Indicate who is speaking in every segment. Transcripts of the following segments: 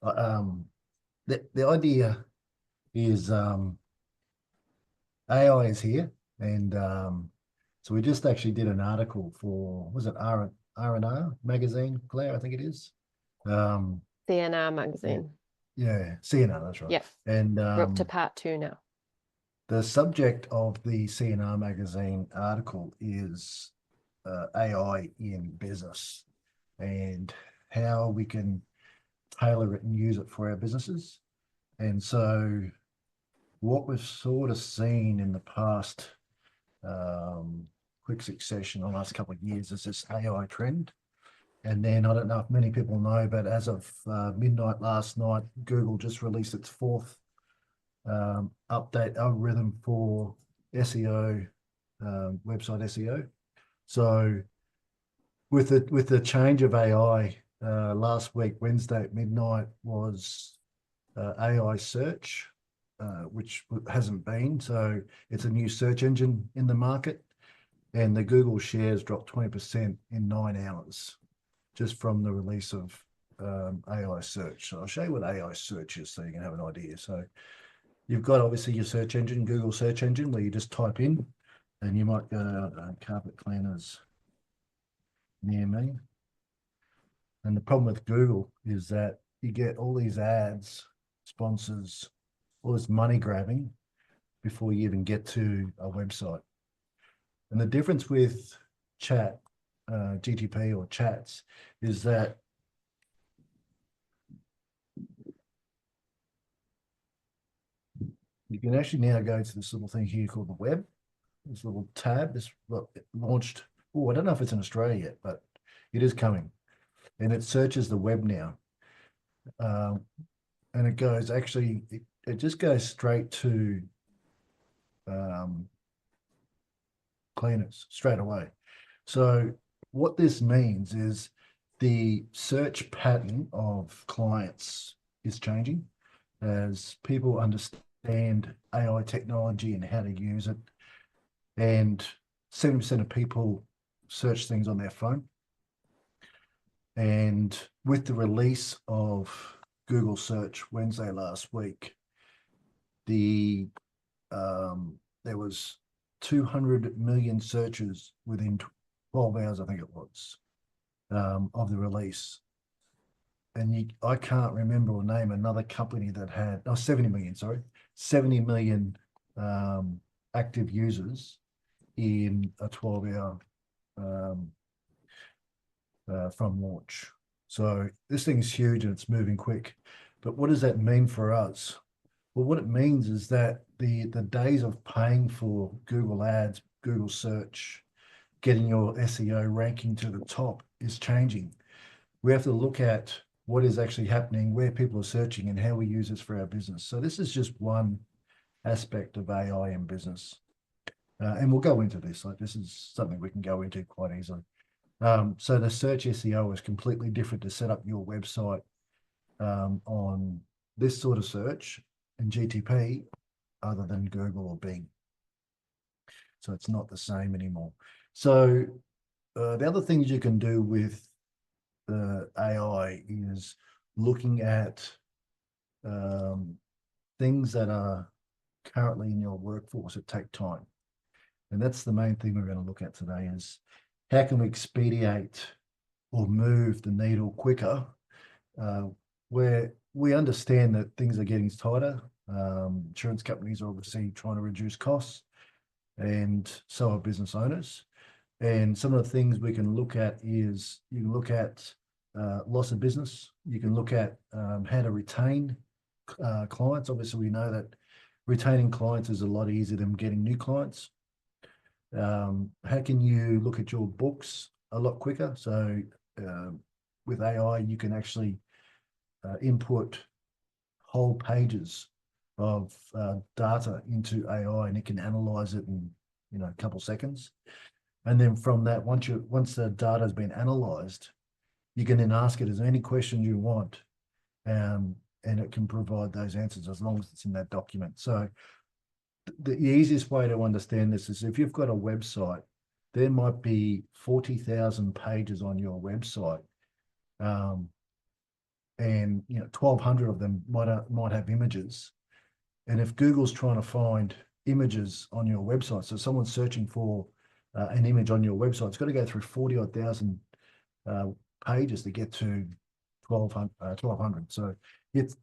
Speaker 1: The idea is AI is here, and so we just actually did an article for, was it R&R magazine, Claire, I think it is.
Speaker 2: CNR magazine.
Speaker 1: Yeah, CNR, that's right.
Speaker 2: Yeah.
Speaker 1: And
Speaker 2: we're up to part 2 now.
Speaker 1: the subject of the CNR magazine article is AI in business and how we can tailor it and use it for our businesses. And so what we've sort of seen in the past quick succession in the last couple of years is this AI trend. And then I don't know if many people know, but as of midnight last night, Google just released its 4th update algorithm for SEO, website SEO. So with the change of AI, last week, Wednesday at midnight, was AI search, which hasn't been. So it's a new search engine in the market, and the Google shares dropped 20% in 9 hours just from the release of AI search. So I'll show you what AI search is so you can have an idea. So you've got obviously your search engine, Google search engine, where you just type in, and you might go carpet cleaners near me. And the problem with Google is that you get all these ads, sponsors, all this money grabbing before you even get to a website. And the difference with chat, GTP or chats, is that you can actually now go to this little thing here called the web, this little tab. This launched, oh, I don't know if it's in Australia yet, but it is coming. And it searches the web now. And it goes, actually, it just goes straight to cleaners straight away. So what this means is the search pattern of clients is changing as people understand AI technology and how to use it. And 70% of people search things on their phone. And with the release of Google search Wednesday last week, there was 200 million searches within 12 hours, I think it was, of the release. And I can't remember or name another company that had, 70 million, sorry, 70 million active users in a 12-hour from launch. So this thing's huge and it's moving quick. But what does that mean for us? Well, what it means is that the days of paying for Google Ads, Google search, getting your SEO ranking to the top is changing. We have to look at what is actually happening, where people are searching, and how we use this for our business. So this is just one aspect of AI in business. And we'll go into this. Like, this is something we can go into quite easily. So the search SEO is completely different to set up your website on this sort of search and GTP other than Google or Bing. So it's not the same anymore. So the other things you can do with AI is looking at things that are currently in your workforce that take time. And that's the main thing we're going to look at today is how can we expedite or move the needle quicker where we understand that things are getting tighter. Insurance companies are obviously trying to reduce costs, and so are business owners. And some of the things we can look at is you can look at loss of business. You can look at how to retain clients. Obviously, we know that retaining clients is a lot easier than getting new clients. How can you look at your books a lot quicker? So with AI, you can actually input whole pages of data into AI, and it can analyze it in a couple seconds. And then from that, once the data has been analyzed, you can then ask it as many questions you want, and it can provide those answers as long as it's in that document. So the easiest way to understand this is if you've got a website, there might be 40,000 pages on your website. and 1,200 of them might have images. And if Google's trying to find images on your website, so someone's searching for an image on your website, it's got to go through 40 odd thousand pages to get to 1,200. So it's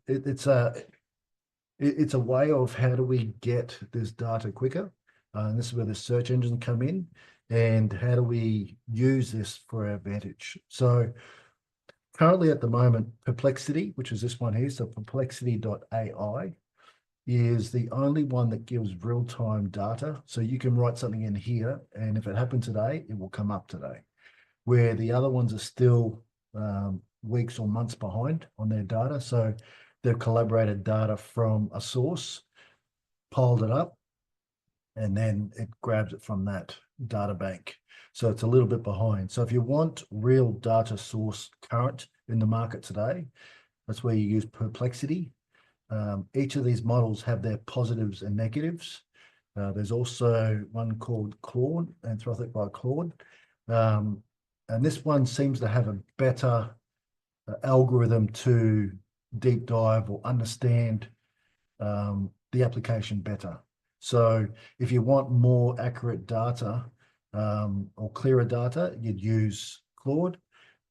Speaker 1: a way of how do we get this data quicker. And this is where the search engines come in, and how do we use this for our advantage. So currently at the moment, Perplexity, which is this one here, so perplexity.ai, is the only one that gives real-time data. So you can write something in here, and if it happened today, it will come up today. Where the other ones are still weeks or months behind on their data. So they've collaborated data from a source, piled it up, and then it grabs it from that data bank. So it's a little bit behind. So if you want real data source current in the market today, that's where you use Perplexity. Each of these models have their positives and negatives. There's also one called Claude, Anthropic by Claude. And this one seems to have a better algorithm to deep dive or understand the application better. So if you want more accurate data or clearer data, you'd use Claude.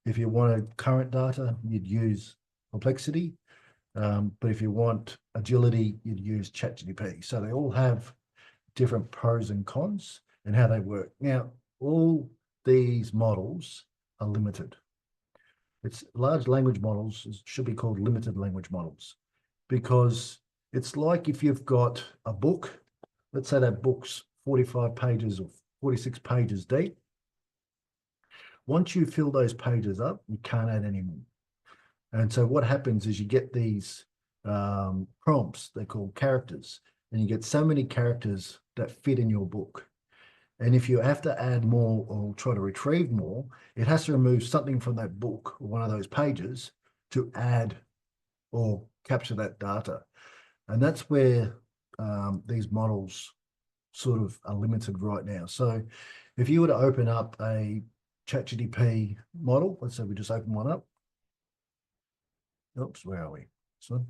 Speaker 1: If you wanted current data, you'd use Perplexity. But if you want agility, you'd use ChatGPT. So they all have different pros and cons and how they work. Now, all these models are limited. It's large language models should be called limited language models, because it's like if you've got a book, let's say that book's 45 pages or 46 pages deep. Once you fill those pages up, you can't add any more. And so what happens is you get these prompts, they're called characters, and you get so many characters that fit in your book. And if you have to add more or try to retrieve more, it has to remove something from that book or one of those pages to add or capture that data. And that's where these models sort of are limited right now. So if you were to open up a ChatGPT model, let's say we just open one up. Oops, where are we? This one.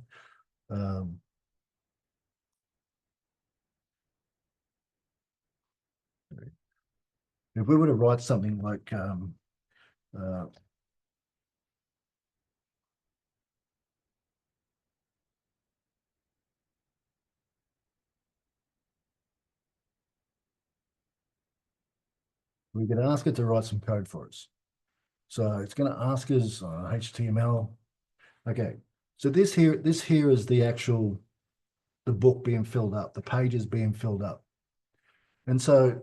Speaker 1: If we were to write something like we could ask it to write some code for us. So it's going to ask us HTML. Okay, so this here is the book being filled up, the pages being filled up. And so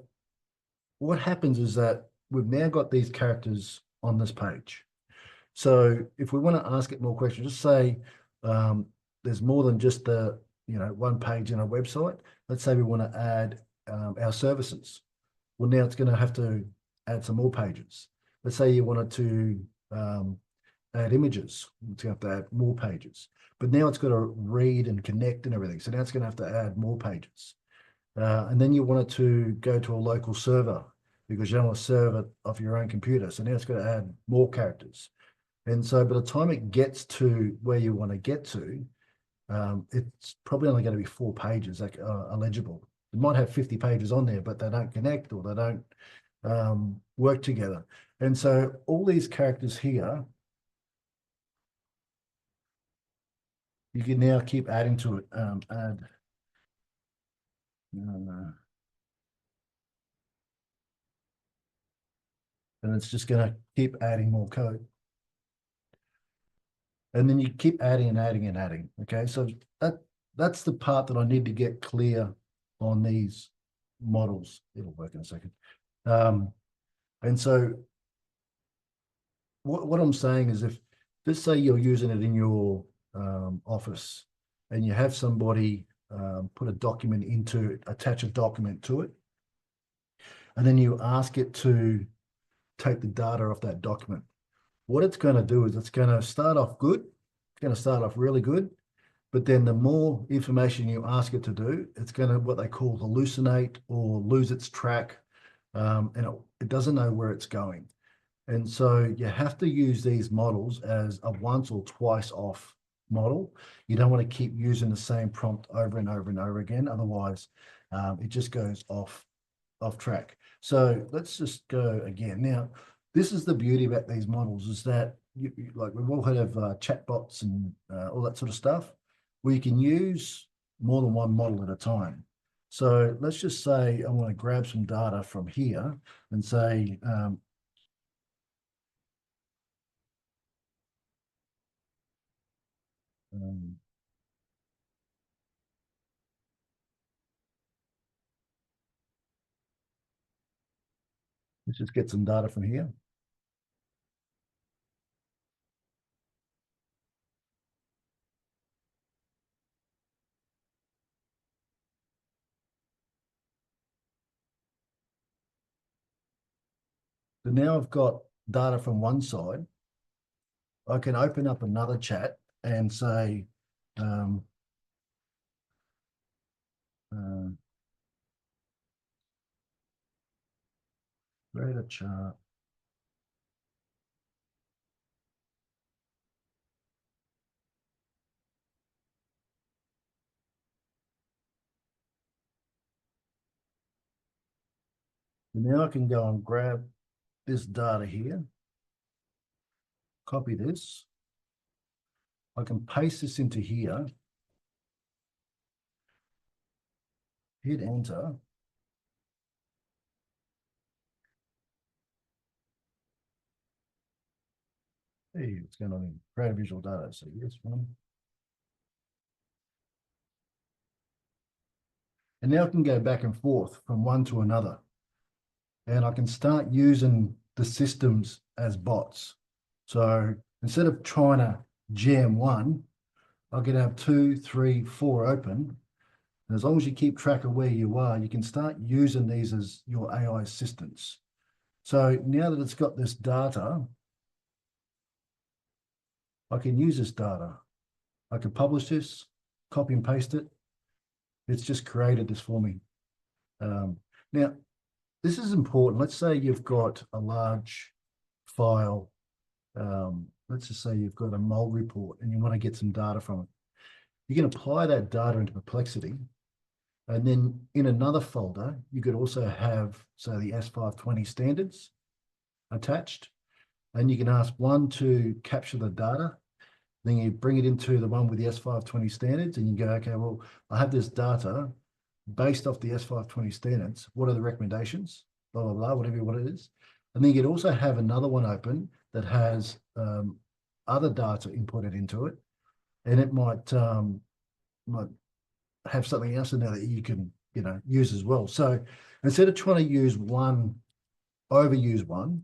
Speaker 1: what happens is that we've now got these characters on this page. So if we want to ask it more questions, just say there's more than just the one page in a website. Let's say we want to add our services. Well, now it's going to have to add some more pages. Let's say you wanted to add images. It's going to have to add more pages. But now it's got to read and connect and everything. So now it's going to have to add more pages. And then you want it to go to a local server because you don't want to serve it off your own computer. So now it's got to add more characters. And so by the time it gets to where you want to get to, it's probably only going to be 4 pages legible. It might have 50 pages on there, but they don't connect or they don't work together. And so all these characters here, you can now keep adding to it. Add. And it's just going to keep adding more code. And then you keep adding and adding and adding. Okay, so that's the part that I need to get clear on these models. It'll work in a second. And so what I'm saying is, if let's say you're using it in your office and you have somebody put a document attach a document to it, and then you ask it to take the data off that document. What it's going to do is it's going to start off good. It's going to start off really good. But then the more information you ask it to do, it's going to what they call hallucinate or lose its track. And it doesn't know where it's going. And so you have to use these models as a once or twice off model. You don't want to keep using the same prompt over and over and over again. Otherwise, it just goes off track. So let's just go again. Now, this is the beauty about these models is that like we've all heard of chatbots and all that sort of stuff, where you can use more than one model at a time. So let's just say I want to grab some data from here and say, let's just get some data from here. So now I've got data from one side. I can open up another chat and say, create a chart. And now I can go and grab this data here, copy this. I can paste this into here, hit enter. Hey, what's going on in create visual data? So this one. And now I can go back and forth from one to another. And I can start using the systems as bots. So instead of trying to jam one, I can have 2, 3, 4 open. And as long as you keep track of where you are, you can start using these as your AI assistants. So now that it's got this data, I can use this data. I can publish this, copy and paste it. It's just created this for me. Now, this is important. Let's say you've got a large file. Let's just say you've got a mold report and you want to get some data from it. You can apply that data into Perplexity. And then in another folder, you could also have, say, the S520 standards attached. And you can ask one to capture the data. Then you bring it into the one with the S520 standards and you go, okay, well, I have this data based off the S520 standards. What are the recommendations? Blah, blah, blah, whatever what it is. And then you can also have another one open that has other data inputted into it. And it might have something else in there that you can, use as well. So instead of trying to use one, overuse one,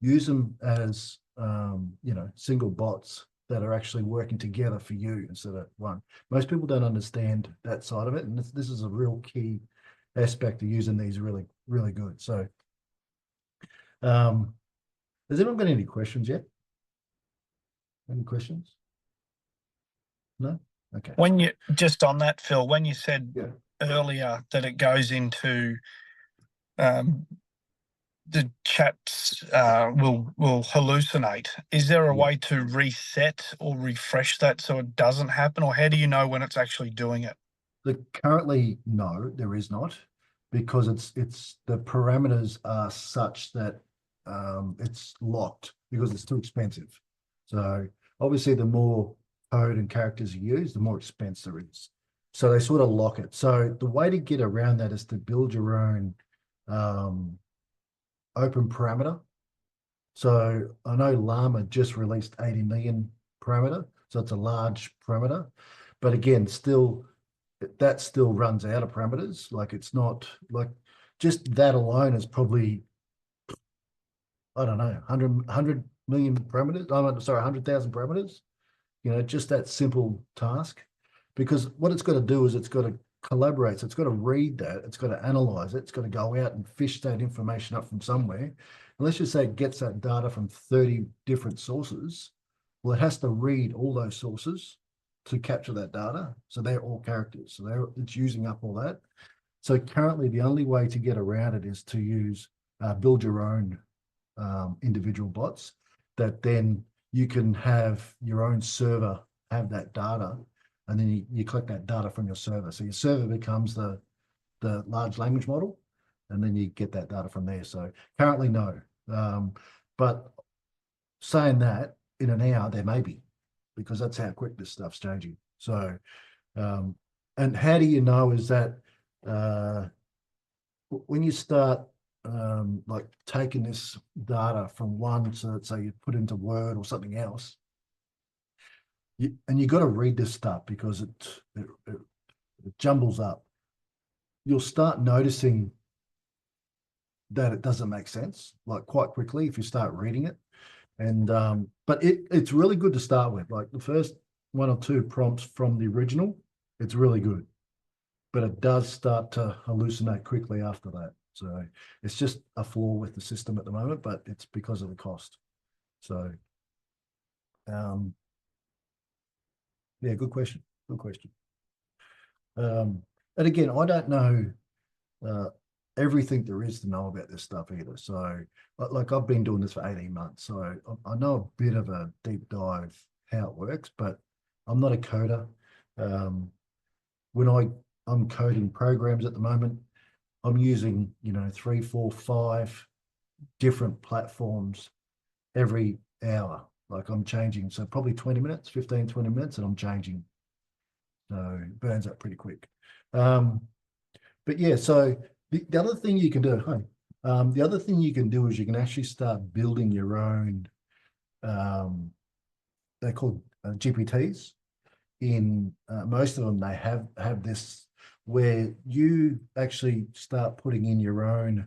Speaker 1: use them as, single bots that are actually working together for you instead of one. Most people don't understand that side of it. And this is a real key aspect of using these really, really good. So has anyone got any questions yet? Any questions? No? Okay.
Speaker 3: When you just on that, Phill, when you said
Speaker 1: Yeah.
Speaker 3: earlier that it goes into the chats will hallucinate, is there a way to reset or refresh that so it doesn't happen, or how do you know when it's actually doing it?
Speaker 1: Currently, no, there is not, because it's the parameters are such that it's locked because it's too expensive. So obviously the more code and characters you use, the more expense there is. So they sort of lock it. So the way to get around that is to build your own open parameter. So I know Llama just released 80 million parameter, so it's a large parameter, but again, that still runs out of parameters. Like it's not like just that alone is probably, I don't know, 100 million parameters. I'm sorry, 100,000 parameters, just that simple task. Because what it's got to do is it's got to collaborate. So it's got to read that, it's got to analyze it, it's got to go out and fish that information up from somewhere. And let's just say it gets that data from 30 different sources. Well, it has to read all those sources to capture that data. So they're all characters. So it's using up all that. So currently the only way to get around it is to use build your own individual bots that then you can have your own server have that data, and then you collect that data from your server. So your server becomes the large language model, and then you get that data from there. So currently, no. But saying that, in an hour, there may be, because that's how quick this stuff's changing. So, and how do you know is that when you start like taking this data from one, so let's say you put into Word or something else, and you got to read this stuff because it jumbles up. You'll start noticing that it doesn't make sense, like quite quickly if you start reading it. And but it's really good to start with. Like the first one or two prompts from the original, it's really good, but it does start to hallucinate quickly after that. So it's just a flaw with the system at the moment, but it's because of the cost. So yeah, good question. Good question. And again, I don't know everything there is to know about this stuff either. So like I've been doing this for 18 months, so I know a bit of a deep dive how it works, but I'm not a coder. When I'm coding programs at the moment, I'm using, 3, 4, 5 different platforms every hour. Like I'm changing, so probably 20 minutes, 15, 20 minutes, and I'm changing. So it burns up pretty quick. But yeah, so the other thing you can do, the other thing you can do is you can actually start building your own, they're called GPTs. In most of them, they have this where you actually start putting in your own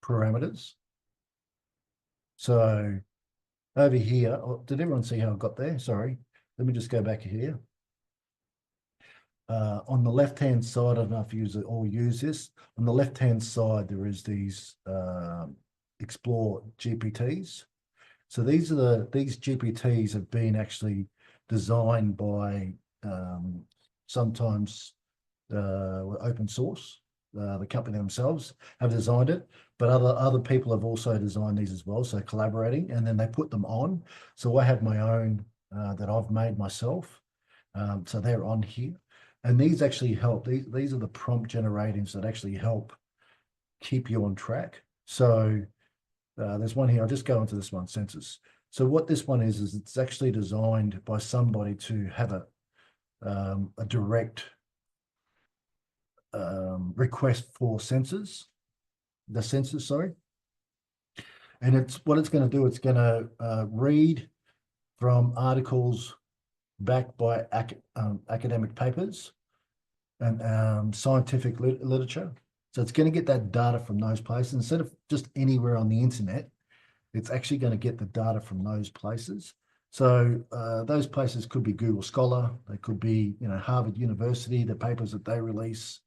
Speaker 1: parameters. So over here, did everyone see how I got there? Sorry, let me just go back here. On the left-hand side, I don't know if you all use this. On the left-hand side, there is these Explore GPTs. So these GPTs have been actually designed by sometimes open source. The company themselves have designed it, but other people have also designed these as well. So collaborating, and then they put them on. So I have my own that I've made myself. So they're on here. And these actually help. These are the prompt generators that actually help keep you on track. So there's one here. I'll just go into this one, census. So what this one is it's actually designed by somebody to have a direct request for census, sorry. And what it's going to do, it's going to read from articles backed by academic papers and scientific literature. So it's going to get that data from those places instead of just anywhere on the internet. It's actually going to get the data from those places. So those places could be Google Scholar. They could be, Harvard University, the papers that they release.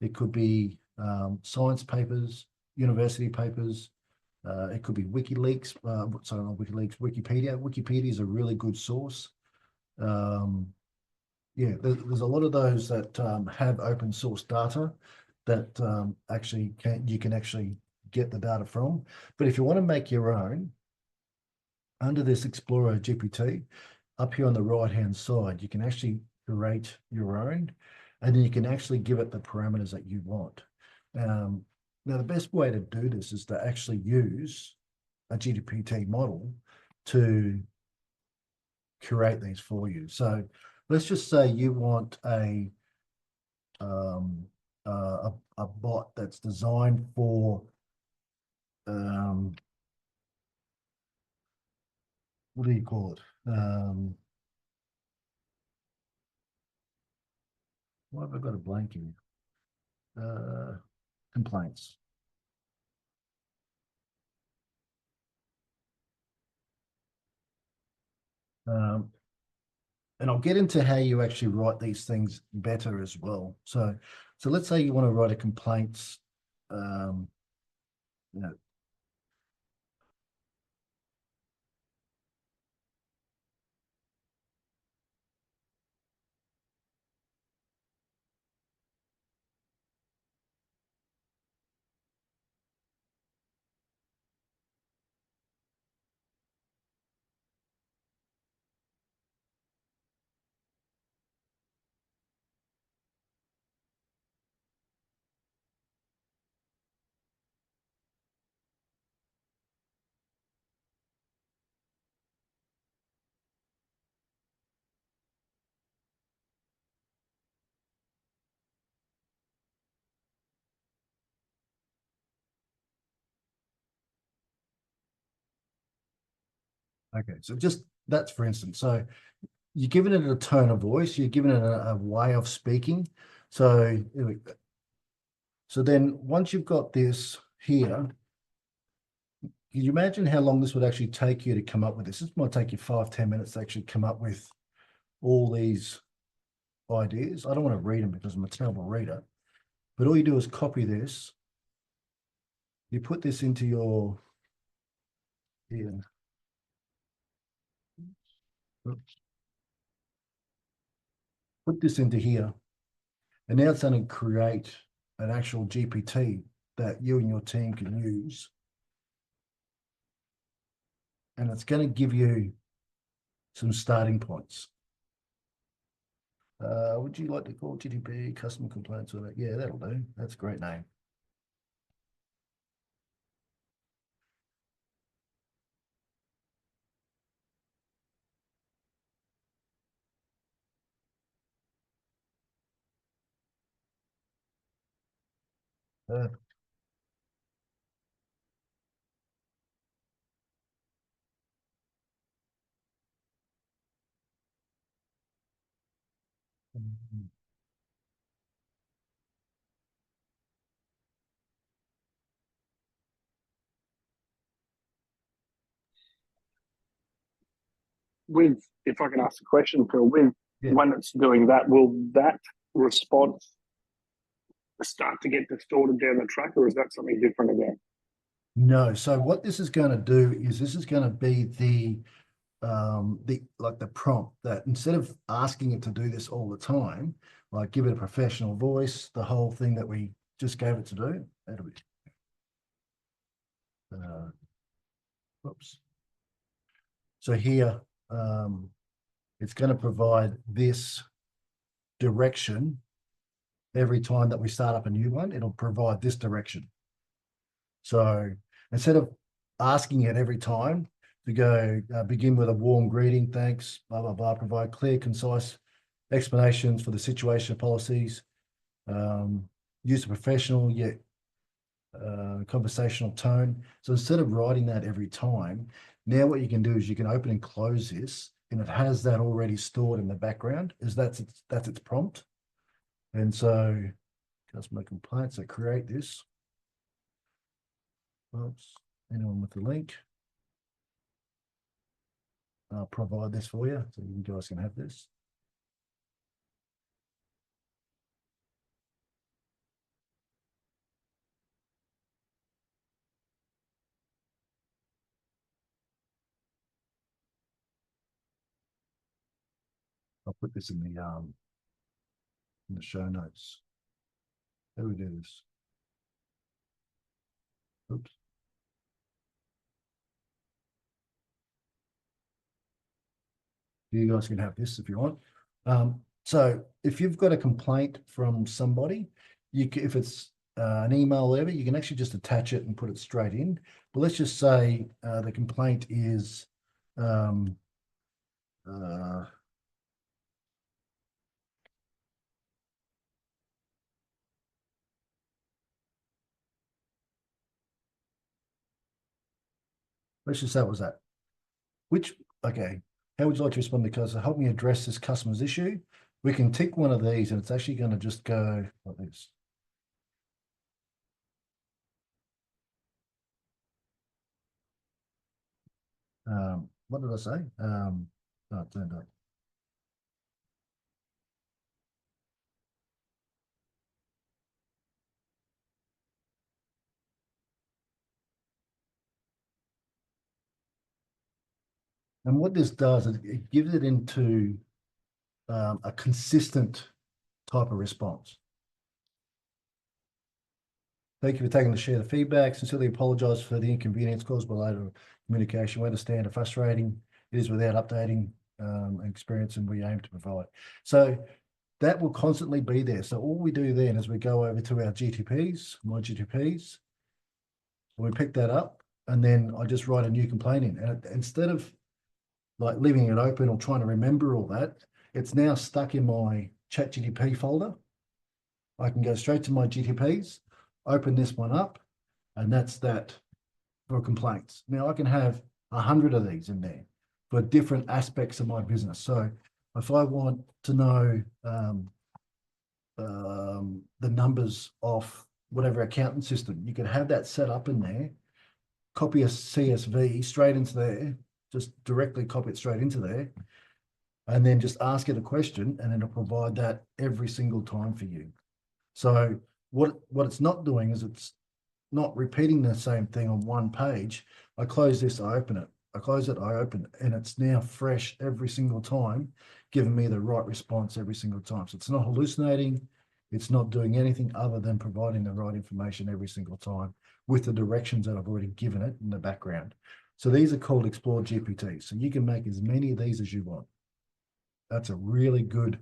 Speaker 1: It could be science papers, university papers. It could be WikiLeaks. Sorry, not WikiLeaks. Wikipedia. Wikipedia is a really good source. Yeah, there's a lot of those that have open source data that you can actually get the data from. But if you want to make your own, under this Explorer GPT, up here on the right-hand side, you can actually create your own, and then you can actually give it the parameters that you want. Now, the best way to do this is to actually use a GPT model to curate these for you. So let's just say you want a bot that's designed for what do you call it? Why have I got a blank here? Complaints. And I'll get into how you actually write these things better as well. So let's say you want to write a complaints, you know, Okay, so just that's for instance. So you're giving it a tone of voice, you're giving it a way of speaking. So, so then once you've got this here, can you imagine how long this would actually take you to come up with this? This might take you 5-10 minutes to actually come up with all these ideas. I don't want to read them because I'm a terrible reader, but all you do is copy this. You put this into your here. Oops. Put this into here, and now it's going to create an actual GPT that you and your team can use. And it's going to give you some starting points. Would you like to call GTP customer complaints? Or yeah, that'll do. That's a great name. Uh,
Speaker 4: With, if I can ask a question, Phil, with
Speaker 1: Yeah.
Speaker 4: when it's doing that, will that response start to get distorted down the track, or is that something different again?
Speaker 1: No. So what this is going to do is this is going to be the like the prompt that instead of asking it to do this all the time, like give it a professional voice, the whole thing that we just gave it to do. That'll be. Whoops. So here, it's going to provide this direction every time that we start up a new one. It'll provide this direction. So instead of asking it every time to go begin with a warm greeting, thanks, blah, blah, blah, provide clear, concise explanations for the situation policies, use a professional yet conversational tone. So instead of writing that every time, now what you can do is you can open and close this, and it has that already stored in the background. That's its prompt. And so customer complaints, so create this. Oops, anyone with the link? I'll provide this for you, so you guys can have this. I'll put this in the show notes. How do we do this? Oops. You guys can have this if you want. So if you've got a complaint from somebody, if it's an email or whatever, you can actually just attach it and put it straight in. But let's just say the complaint is let's just say it was that. Okay, how would you like to respond to the customer? Help me address this customer's issue. We can tick one of these and it's actually going to just go like this. What did I say? Oh, it turned up. And what this does is it gives it into a consistent type of response. Thank you for taking the share the feedback. Sincerely apologise for the inconvenience caused by later communication. We understand how frustrating it is without updating experience, and we aim to provide. So that will constantly be there. So all we do then is we go over to our GTPs, my GTPs, we pick that up, and then I just write a new complaint in. And instead of like leaving it open or trying to remember all that, it's now stuck in my ChatGTP folder. I can go straight to my GTPs, open this one up, and that's that for complaints. Now I can have 100 of these in there. for different aspects of my business. So if I want to know the numbers of whatever accounting system, you can have that set up in there, copy a CSV straight into there, just directly copy it straight into there, and then just ask it a question, and it'll provide that every single time for you. So what it's not doing is it's not repeating the same thing on one page. I close this, I open it. I close it, I open it, and it's now fresh every single time, giving me the right response every single time. So it's not hallucinating. It's not doing anything other than providing the right information every single time with the directions that I've already given it in the background. So these are called Explore GPT. So you can make as many of these as you want. That's a really good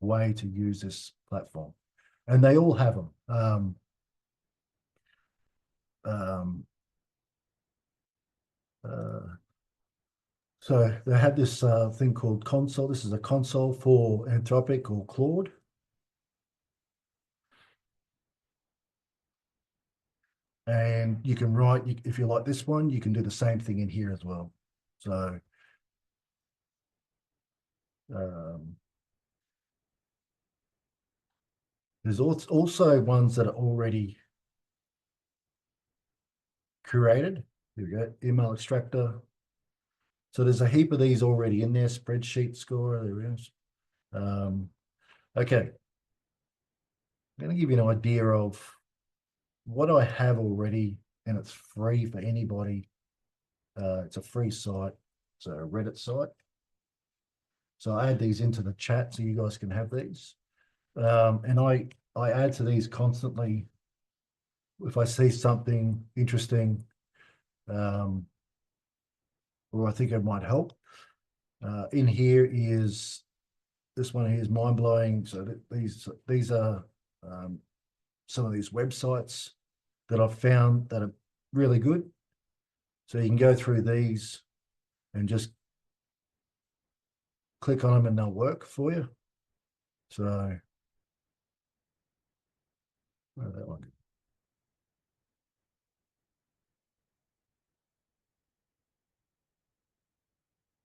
Speaker 1: way to use this platform. And they all have them. So they have this thing called console. This is a console for Anthropic or Claude. And you can write, if you like this one, you can do the same thing in here as well. So there's also ones that are already created. Here we go, email extractor. So there's a heap of these already in there. Spreadsheet score, there it is. Okay. I'm going to give you an idea of what I have already, and it's free for anybody. It's a free site. It's a Reddit site. So I add these into the chat so you guys can have these. And I add to these constantly if I see something interesting, or I think it might help. In here is, this one here is mind-blowing. So these are some of these websites that I've found that are really good. So you can go through these and just click on them and they'll work for you. So that one.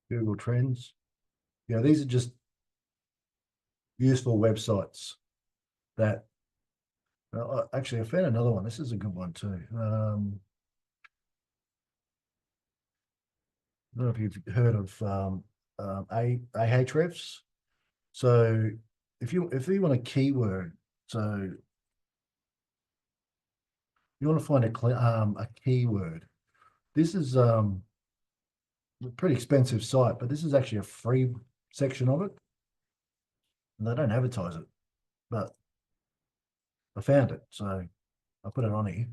Speaker 1: Google Trends. Yeah, these are just useful websites that actually I found another one. This is a good one too. I don't know if you've heard of Ahrefs. So if you want a keyword, so you want to find a keyword. This is a pretty expensive site, but this is actually a free section of it. And they don't advertise it, but I found it, so I put it on here.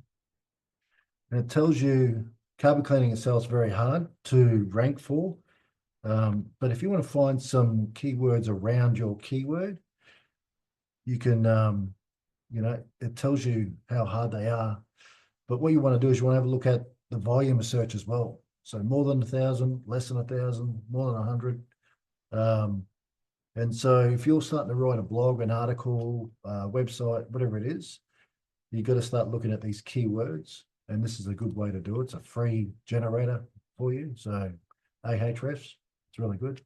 Speaker 1: And it tells you carpet cleaning itself is very hard to rank for. But if you want to find some keywords around your keyword, you can, it tells you how hard they are. But what you want to do is you want to have a look at the volume of search as well. So more than 1,000, less than 1,000, more than 100. And so if you're starting to write a blog, an article, website, whatever it is, you've got to start looking at these keywords. And this is a good way to do it. It's a free generator for you. So Ahrefs, it's really good.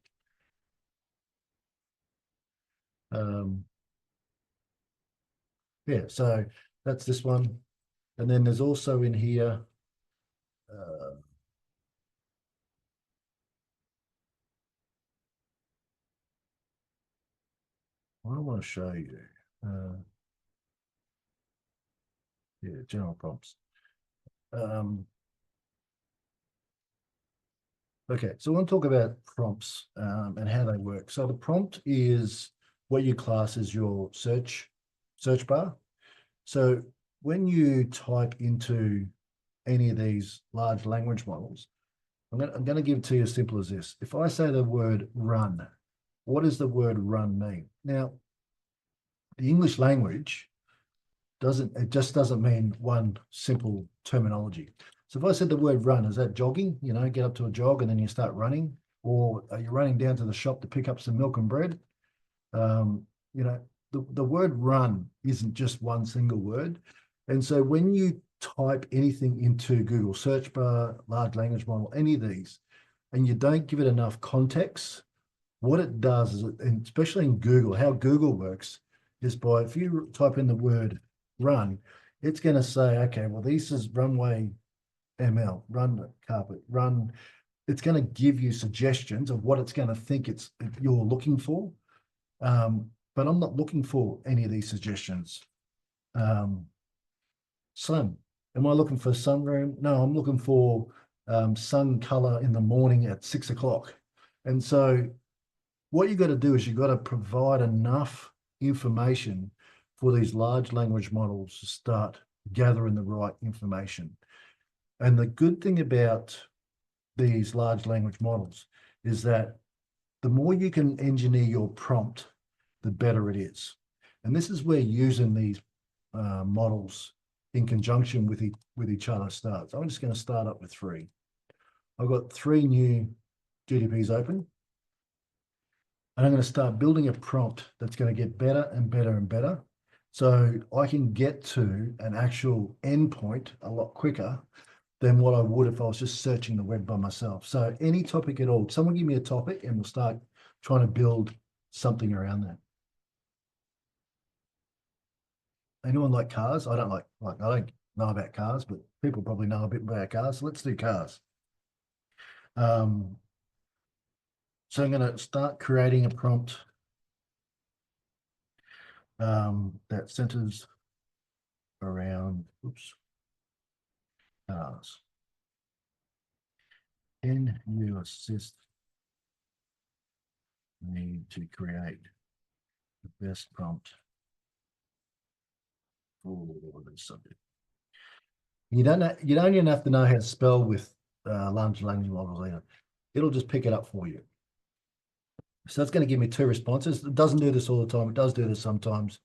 Speaker 1: Yeah, so that's this one. And then there's also in here, I want to show you. Yeah, general prompts. Okay, so I want to talk about prompts and how they work. So the prompt is what you class as your search bar. So when you type into any of these large language models, I'm going to give it to you as simple as this. If I say the word run, what does the word run mean? Now, the English language just doesn't mean one simple terminology. So if I said the word run, is that jogging? You know, get up to a jog and then you start running, or are you running down to the shop to pick up some milk and bread? You know, the word run isn't just one single word. And so when you type anything into Google search bar, large language model, any of these, and you don't give it enough context, what it does is, and especially in Google, how Google works is by, if you type in the word run, it's going to say, okay, well, this is runway ML, run carpet, run. It's going to give you suggestions of what it's going to think you're looking for. But I'm not looking for any of these suggestions. Sun. Am I looking for sunroom? No, I'm looking for sun color in the morning at 6 o'clock. And so what you got to do is you got to provide enough information for these large language models to start gathering the right information. And the good thing about these large language models is that the more you can engineer your prompt, the better it is. And this is where using these models in conjunction with each other starts. I'm just going to start up with 3. I've got 3 new GDPs open. And I'm going to start building a prompt that's going to get better and better and better. So I can get to an actual endpoint a lot quicker than what I would if I was just searching the web by myself. So any topic at all, someone give me a topic and we'll start trying to build something around that. Anyone like cars? I don't I don't know about cars, but people probably know a bit about cars. So let's do cars. So I'm going to start creating a prompt that centers around, cars. Can you assist me to create the best prompt for this subject? You don't even have to know how to spell with large language models either. It'll just pick it up for you. So that's going to give me 2 responses. It doesn't do this all the time. It does do this sometimes.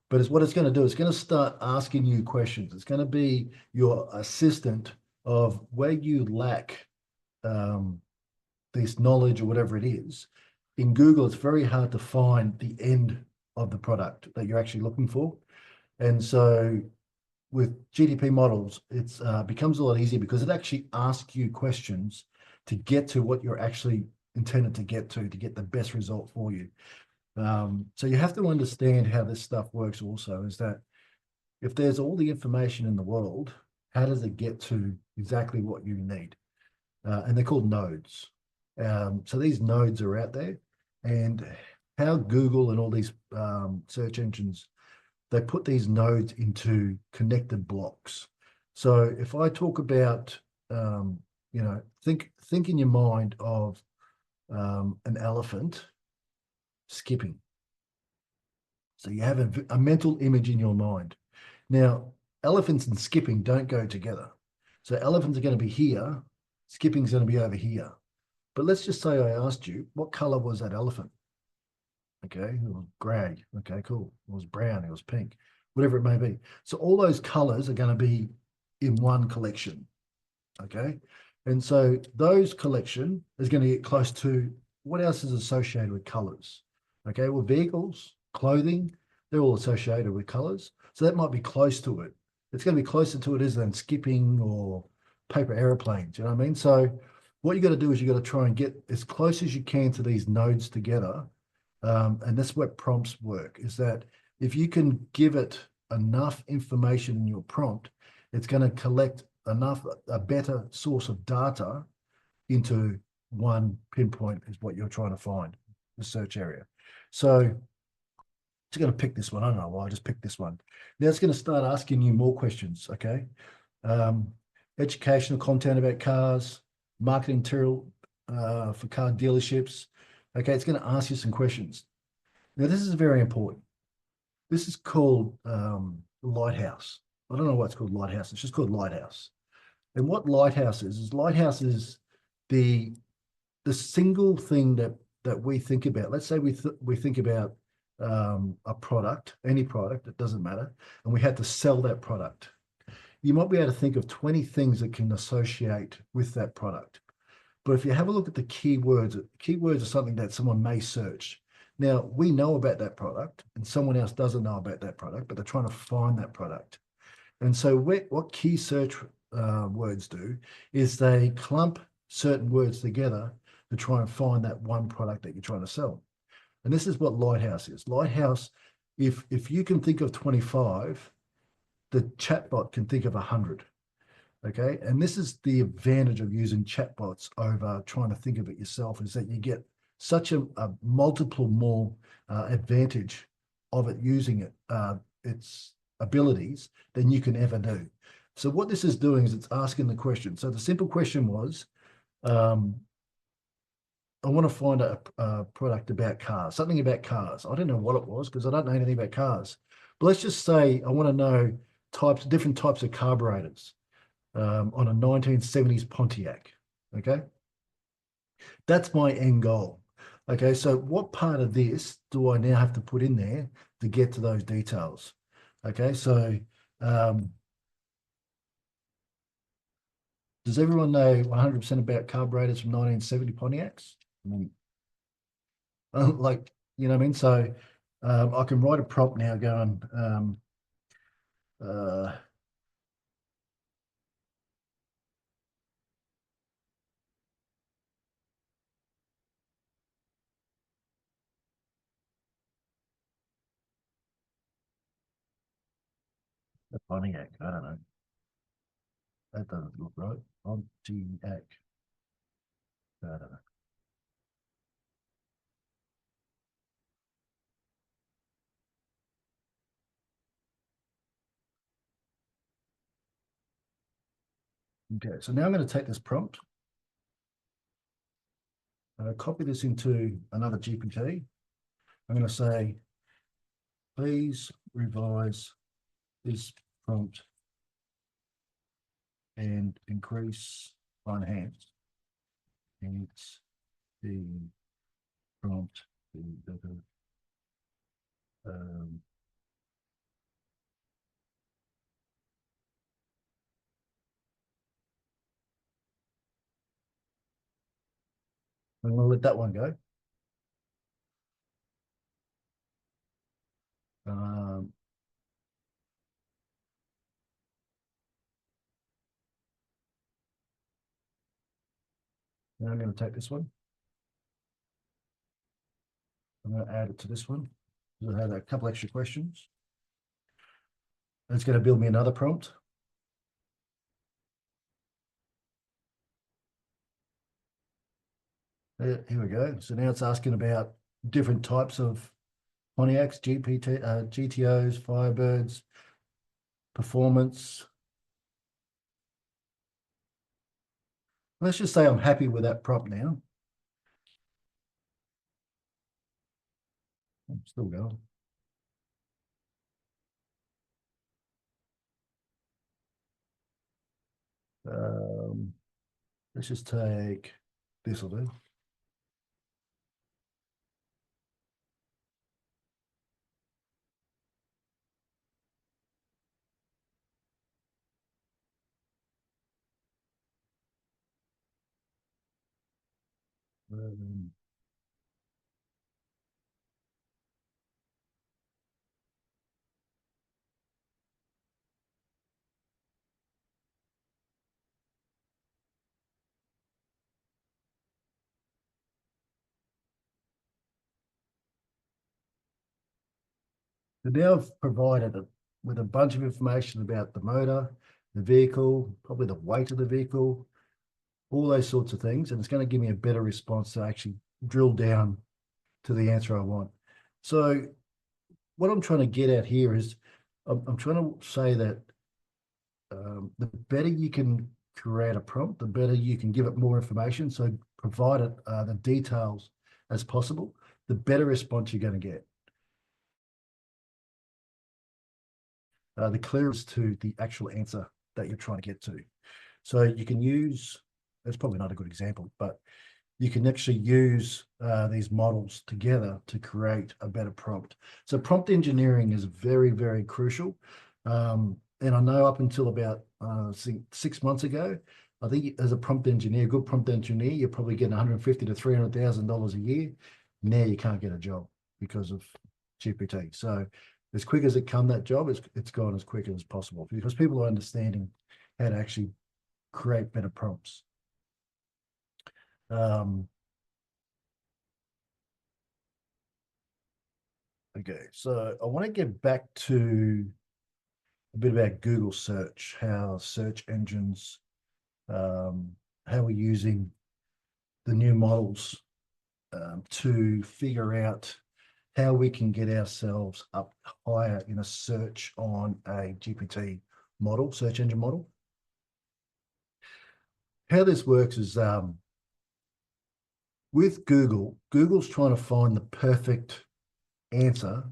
Speaker 1: But what it's going to do, it's going to start asking you questions. It's going to be your assistant of where you lack this knowledge or whatever it is. In Google, it's very hard to find the end of the product that you're actually looking for. And so with GDP models, it becomes a lot easier because it actually asks you questions to get to what you're actually intended to get get the best result for you. So you have to understand how this stuff works also, is that if there's all the information in the world, how does it get to exactly what you need? And they're called nodes. So these nodes are out there, and how Google and all these search engines, they put these nodes into connected blocks. So if I talk about, think in your mind of an elephant skipping. So you have a mental image in your mind. Now, elephants and skipping don't go together. So elephants are going to be here, skipping is going to be over here. But let's just say I asked you, what color was that elephant? Okay, it was gray. Okay, cool. It was brown, it was pink, whatever it may be. So all those colors are going to be in one collection. Okay, and so those collection is going to get close to what else is associated with colors. Okay, well, vehicles, clothing, they're all associated with colors. So that might be close to it. It's going to be closer to it than skipping or paper airplanes. You know what I mean? So what you got to do is you got to try and get as close as you can to these nodes together. And that's what prompts work, is that if you can give it enough information in your prompt, it's going to collect a better source of data into one pinpoint is what you're trying to find, the search area. So it's going to pick this one. I don't know why I just picked this one. Now it's going to start asking you more questions. Okay. Educational content about cars, marketing material for car dealerships. Okay, it's going to ask you some questions. Now, this is very important. This is called Lighthouse. I don't know why it's called Lighthouse. It's just called Lighthouse. And what Lighthouse is the single thing that we think about. Let's say we think about a product, any product, it doesn't matter, and we had to sell that product. You might be able to think of 20 things that can associate with that product. But if you have a look at the keywords are something that someone may search. Now, we know about that product and someone else doesn't know about that product, but they're trying to find that product. And so what key search words do is they clump certain words together to try and find that one product that you're trying to sell. And this is what Lighthouse is. Lighthouse, if you can think of 25, the chatbot can think of 100. Okay, and this is the advantage of using chatbots over trying to think of it yourself, is that you get such a multiple more advantage of it using it, its abilities, than you can ever do. So what this is doing is it's asking the question. So the simple question was, I want to find a product about cars, something about cars. I don't know what it was because I don't know anything about cars. But let's just say I want to know different types of carburetors on a 1970s Pontiac. Okay, that's my end goal. Okay, so what part of this do I now have to put in there to get to those details? Okay, so does everyone know 100% about carburetors from 1970 Pontiacs? I mean, like, you know what I mean? So I can write a prompt now going, a Pontiac, I don't know. That doesn't look right. Pontiac. I don't know. Okay, so now I'm going to take this prompt. Copy this into another GPT. I'm going to say, please revise this prompt and enhance the prompt. I'm going to let that one go. Now I'm going to take this one. I'm going to add it to this one. I had a couple extra questions. It's going to build me another prompt. Here we go. So now it's asking about different types of Pontiacs, GTOs, Firebirds, performance. Let's just say I'm happy with that prompt now. I'm still going. Let's just take this will do. So now I've provided it with a bunch of information about the motor, the vehicle, probably the weight of the vehicle, all those sorts of things. And it's going to give me a better response to actually drill down to the answer I want. So what I'm trying to get at here is I'm trying to say that the better you can create a prompt, the better you can give it more information. So provide it the details as possible, the better response you're going to get. The clearest to the actual answer that you're trying to get to. So you can use, that's probably not a good example, but you can actually use these models together to create a better prompt. So prompt engineering is very, very crucial. And I know up until about 6 months ago, I think as a prompt engineer, good prompt engineer, you're probably getting $150,000 to $300,000 a year. Now you can't get a job because of GPT. So as quick as it come, that job, it's gone as quick as possible because people are understanding how to actually create better prompts. Okay, so I want to get back to a bit about Google search, how search engines, how we're using the new models to figure out how we can get ourselves up higher in a search on a GPT model, search engine model. How this works is with Google, Google's trying to find the perfect answer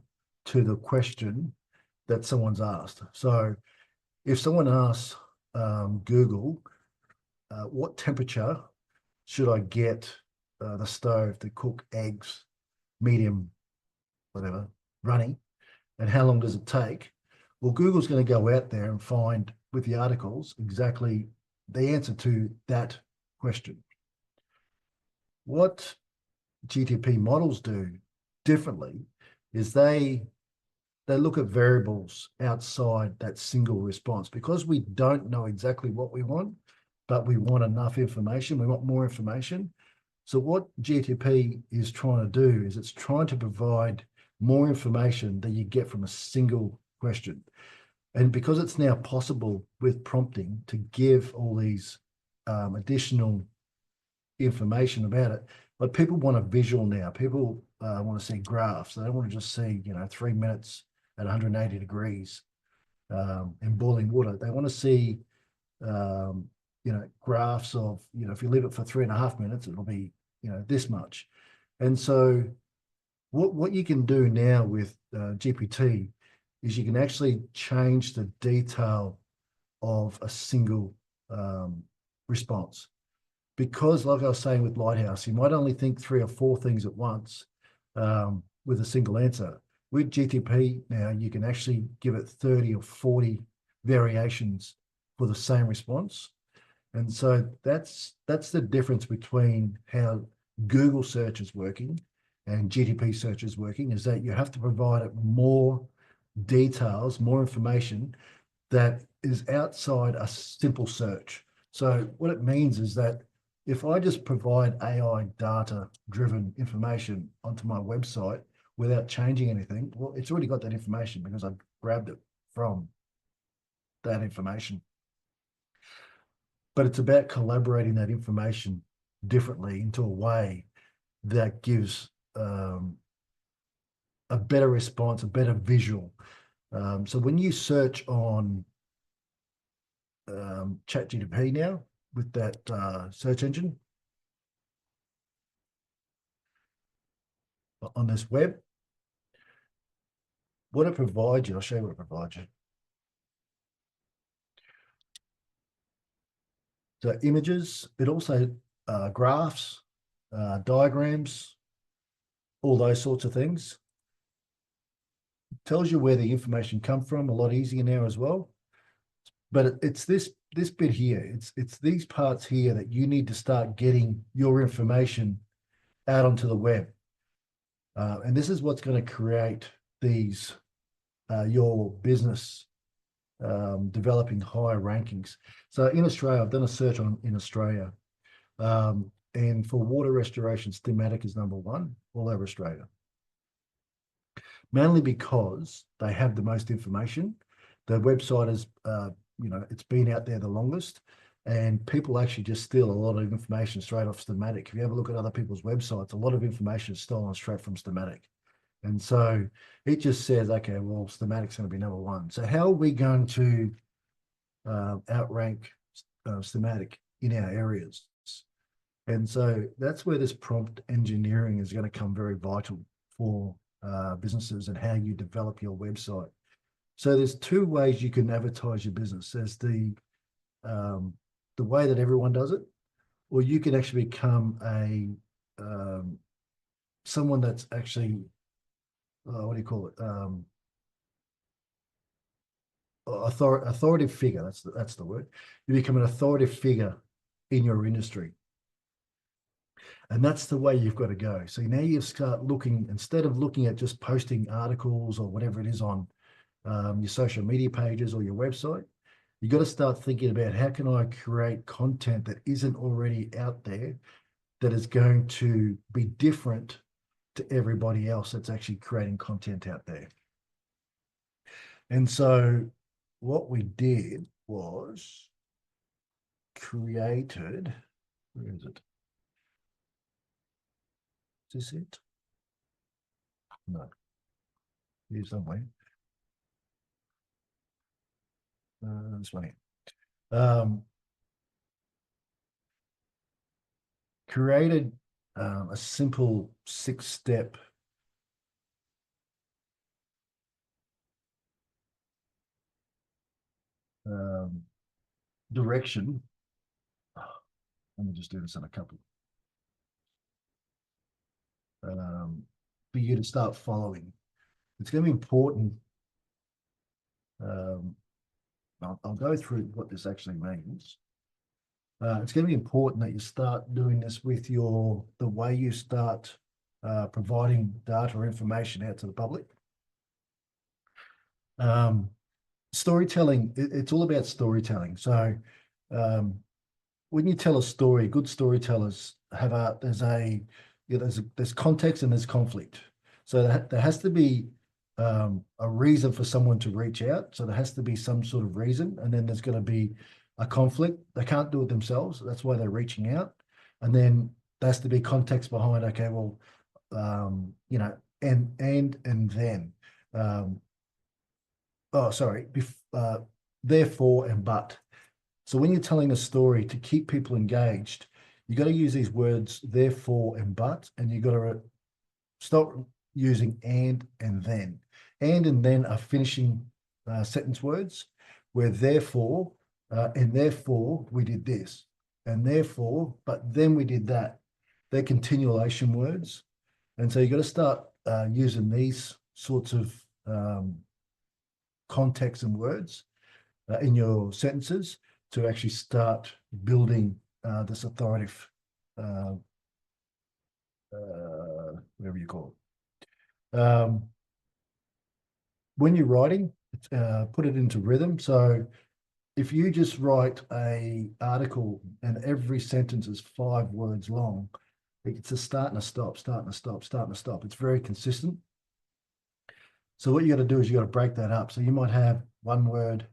Speaker 1: to the question that someone's asked. So if someone asks Google, what temperature should I get the stove to cook eggs, medium, whatever, running, and how long does it take? Well, Google's going to go out there and find with the articles exactly the answer to that question. What GTP models do differently is they look at variables outside that single response because we don't know exactly what we want, but we want enough information. We want more information. So what GTP is trying to do is it's trying to provide more information than you get from a single question. And because it's now possible with prompting to give all these additional information about it, but people want a visual now. People want to see graphs. They don't want to just see, 3 minutes at 180 degrees in boiling water. They want to see, graphs of, if you leave it for 3.5 minutes, it'll be, this much. And so what you can do now with GPT is you can actually change the detail of a single response. Because like I was saying with Lighthouse, you might only think 3 or 4 things at once with a single answer. With GTP now, you can actually give it 30 or 40 variations for the same response. And so that's the difference between how Google search is working and GTP search is working, is that you have to provide it more details, more information that is outside a simple search. So what it means is that if I just provide AI data-driven information onto my website without changing anything, well, it's already got that information because I've grabbed it from that information. But it's about collaborating that information differently into a way that gives a better response, a better visual. So when you search on ChatGPT now with that search engine on this web, what it provides you, I'll show you what it provides you. So images, it also graphs, diagrams, all those sorts of things. It tells you where the information comes from, a lot easier now as well. But it's this bit here. It's these parts here that you need to start getting your information out onto the web. And this is what's going to create these your business developing higher rankings. So in Australia, I've done a search in Australia, and for water restoration, Steamatic is #1 all over Australia. Mainly because they have the most information. The website is, it's been out there the longest, and people actually just steal a lot of information straight off Steamatic. If you ever look at other people's websites, a lot of information is stolen straight from Steamatic. And so it just says, okay, well, Steamatic's going to be #1. So how are we going to outrank Steamatic in our areas? And so that's where this prompt engineering is going to come very vital for businesses and how you develop your website. So there's 2 ways you can advertise your business. There's the way that everyone does it, or you can actually become a someone that's actually what do you call it? Authoritative figure. That's the word. You become an authoritative figure in your industry. And that's the way you've got to go. So now you start looking, instead of looking at just posting articles or whatever it is on your social media pages or your website, you've got to start thinking about how can I create content that isn't already out there that is going to be different to everybody else that's actually creating content out there. And so what we did was created, where is it? Is this it? No. Here somewhere. This one here. Created a simple 6-step direction. Let me just do this in a couple. For you to start following. It's going to be important. I'll go through what this actually means. It's going to be important that you start doing this with the way you start providing data or information out to the public. Storytelling, it's all about storytelling. So when you tell a story, good storytellers have there's context and there's conflict. So there has to be a reason for someone to reach out. So there has to be some sort of reason, and then there's going to be a conflict. They can't do it themselves. That's why they're reaching out. And then there has to be context behind, okay, well, you know, and then, therefore and but. So when you're telling a story, to keep people engaged, you got to use these words, therefore and but, and you got to stop using and then. And then are finishing sentence words, where therefore, and therefore we did this, and therefore, but then we did that. They're continuation words. And so you got to start using these sorts of context and words in your sentences to actually start building this authoritative, whatever you call it. When you're writing, put it into rhythm. So if you just write a article and every sentence is 5 words long, it's a start and a stop, start and a stop, start and a stop. It's very consistent. So what you got to do is you got to break that up. So you might have 1 word,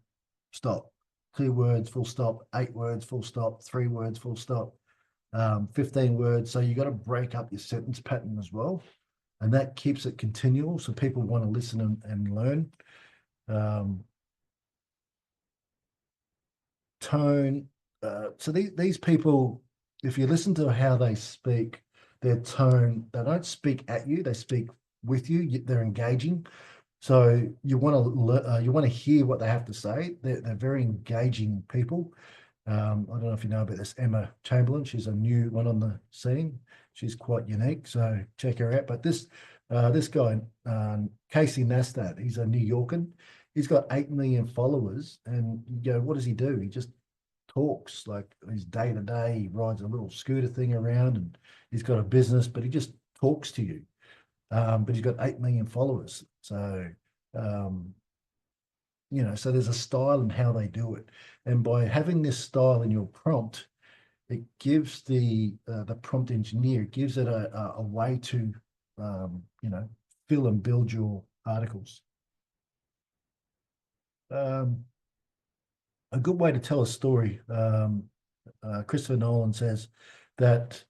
Speaker 1: stop, 2 words, full stop, 8 words, full stop, 3 words, full stop, 15 words. So you got to break up your sentence pattern as well. And that keeps it continual. So people want to listen and learn. Tone. So these people, if you listen to how they speak, their tone, they don't speak at you, they speak with you. They're engaging. So you want to hear what they have to say. They're very engaging people. I don't know if you know about this Emma Chamberlain. She's a new one on the scene. She's quite unique, so check her out. But this guy, Casey Neistat, he's a New Yorker. He's got 8 million followers, and you go, what does he do? He just talks like his day to day. He rides a little scooter thing around, and he's got a business, but he just talks to you. But he's got 8 million followers. So, you know, so there's a style in how they do it. And by having this style in your prompt, it gives the prompt engineer, it gives it a way to, you know, fill and build your articles. A good way to tell a story, Christopher Nolan says that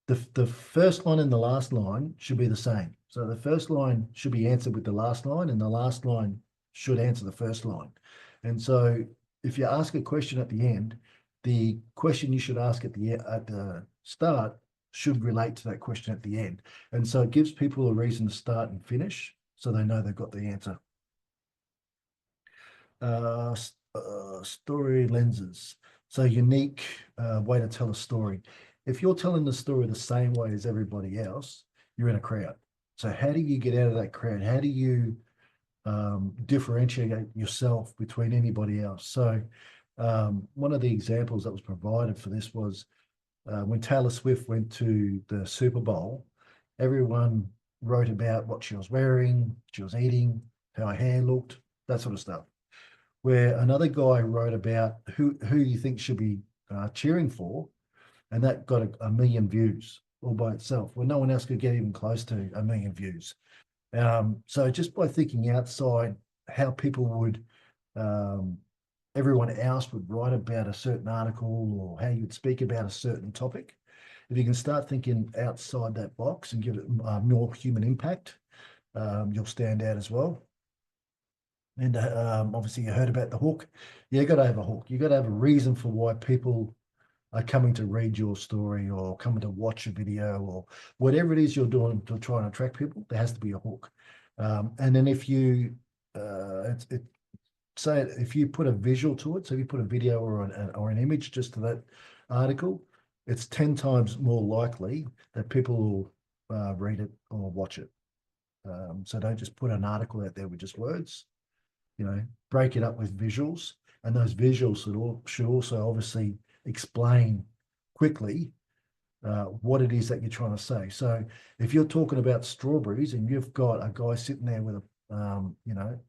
Speaker 1: the first line and the last line should be the same. So the first line should be answered with the last line, and the last line should answer the first line. And so if you ask a question at the end, the question you should ask at the start should relate to that question at the end. And so it gives people a reason to start and finish, so they know they've got the answer. Story lenses. So unique way to tell a story. If you're telling the story the same way as everybody else, you're in a crowd. So how do you get out of that crowd? How do you differentiate yourself between anybody else? So one of the examples that was provided for this was when Taylor Swift went to the Super Bowl, everyone wrote about what she was wearing, she was eating, how her hair looked, that sort of stuff. Where another guy wrote about who you think should be cheering for, and that got a million views. all by itself, where no one else could get even close to 1 million views. So just by thinking outside how people would, everyone else would write about a certain article or how you'd speak about a certain topic, if you can start thinking outside that box and give it more human impact, you'll stand out as well. And obviously you heard about the hook. You got to have a hook. You got to have a reason for why people are coming to read your story or coming to watch a video or whatever it is you're doing to try and attract people. There has to be a hook. And then if you, say if you put a visual to it, so if you put a video or an image just to that article, it's 10 times more likely that people will read it or watch it. So don't just put an article out there with just words. You know, break it up with visuals, and those visuals should also obviously explain quickly what it is that you're trying to say. So if you're talking about strawberries and you've got a guy sitting there with a, you know,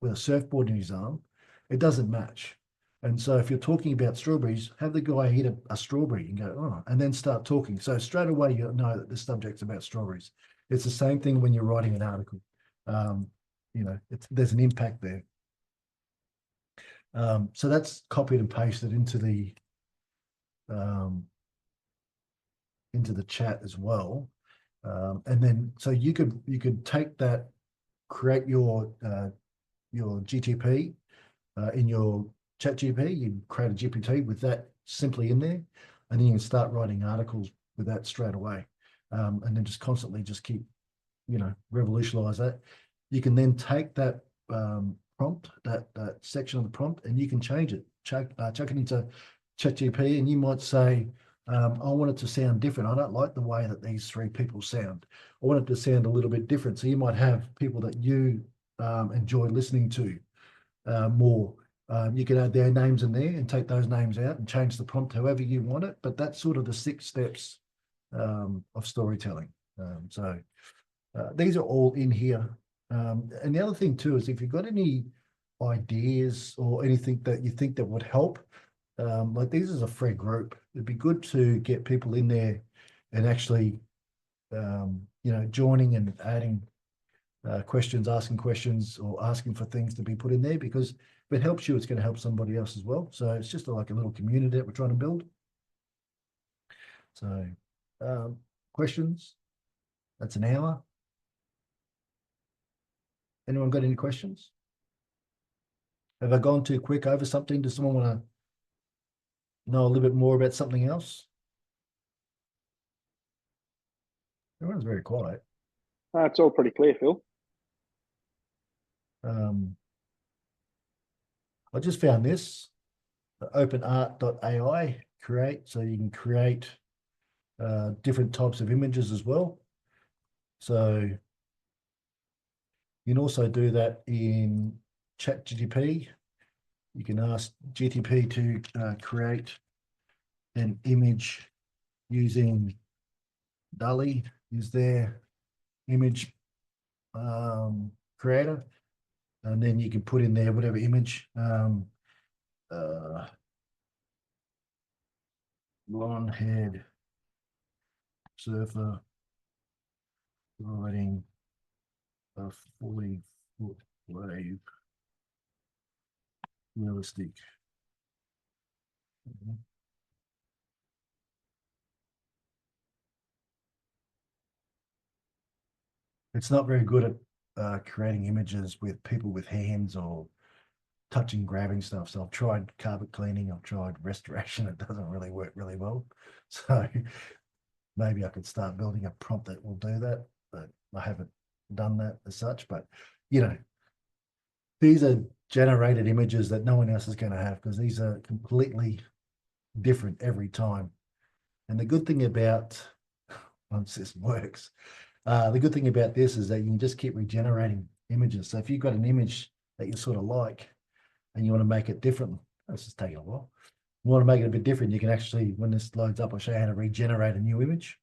Speaker 1: with a surfboard in his arm, it doesn't match. And so if you're talking about strawberries, have the guy hit a strawberry and go, oh, and then start talking. So straight away, you know that the subject's about strawberries. It's the same thing when you're writing an article. You know, there's an impact there. So that's copied and pasted into the chat as well. And then so you could take that, create your GTP in your chat GP, you create a GPT with that simply in there, and then you can start writing articles with that straight away. And then just constantly just keep, you know, revolutionize that. You can then take that prompt, that section of the prompt, and you can change it, chuck it into ChatGPT, and you might say, I want it to sound different. I don't like the way that these 3 people sound. I want it to sound a little bit different. So you might have people that you enjoy listening to more. You can add their names in there and take those names out and change the prompt however you want it. But that's sort of the 6 steps of storytelling. So these are all in here. And the other thing too is if you've got any ideas or anything that you think that would help, like this is a free group. It'd be good to get people in there and actually, you know, joining and adding questions, asking questions, or asking for things to be put in there, because if it helps you, it's going to help somebody else as well. So it's just like a little community that we're trying to build. So questions? That's an hour. Anyone got any questions? Have I gone too quick over something? Does someone want to know a little bit more about something else? Everyone's very quiet.
Speaker 4: It's all pretty clear, Phil.
Speaker 1: I just found this, openart.ai create, so you can create different types of images as well. So you can also do that in ChatGPT. You can ask GTP to create an image using DALL-E, is their image creator, and then you can put in there whatever image. Blonde head surfer riding a 40-foot wave, realistic. It's not very good at creating images with people with hands or touching, grabbing stuff. So I've tried carpet cleaning, I've tried restoration. It doesn't really work really well. So maybe I could start building a prompt that will do that, but I haven't done that as such. But, you know, these are generated images that no one else is going to have, because these are completely different every time. And the good thing about, once this works, the good thing about this is that you can just keep regenerating images. So if you've got an image that you sort of like and you want to make it different, this is taking a while. You want to make it a bit different, you can actually, when this loads up, I'll show you how to regenerate a new image.